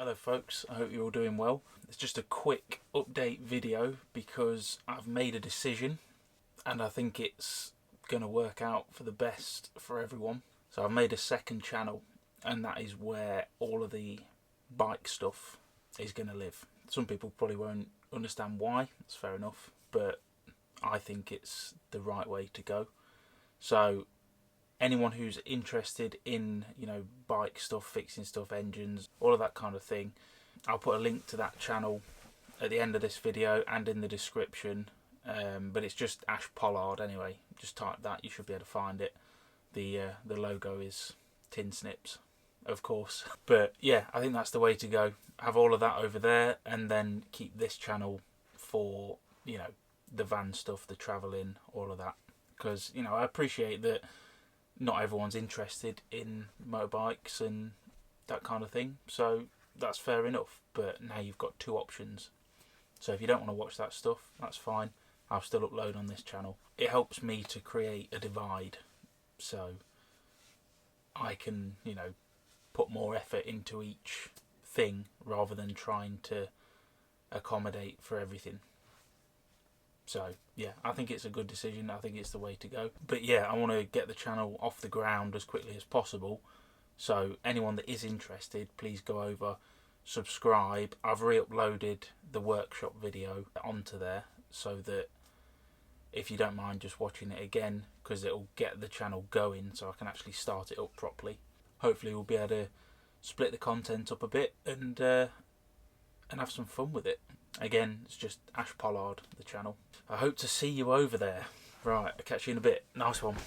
Hello folks, I hope you're all doing well. It's just a quick update video because I've made a decision and I think it's going to work out for the best for everyone. So I've made a second channel and that is where all of the bike stuff is going to live. Some people probably won't understand why, that's fair enough, but I think it's the right way to go. So anyone who's interested in, bike stuff, fixing stuff, engines, all of that kind of thing, I'll put a link to that channel at the end of this video and in the description. But it's just Ash Pollard anyway. Just type that, you should be able to find it. The logo is tin snips, of course. But yeah, I think that's the way to go. Have all of that over there and then keep this channel for, the van stuff, the travelling, all of that. Because, I appreciate that not everyone's interested in motorbikes and that kind of thing, so that's fair enough. But now you've got two options, so if you don't want to watch that stuff, that's fine. I'll still upload on this channel. It helps me to create a divide so I can put more effort into each thing rather than trying to accommodate for everything. So yeah, I think it's a good decision. I think it's the way to go. But yeah, I want to get the channel off the ground as quickly as possible. So anyone that is interested, please go over, subscribe. I've re-uploaded the workshop video onto there so that if you don't mind just watching it again, because it'll get the channel going so I can actually start it up properly. Hopefully we'll be able to split the content up a bit and have some fun with it. Again, it's just Ash Pollard, the channel. I hope to see you over there. Right, I'll catch you in a bit. Nice one.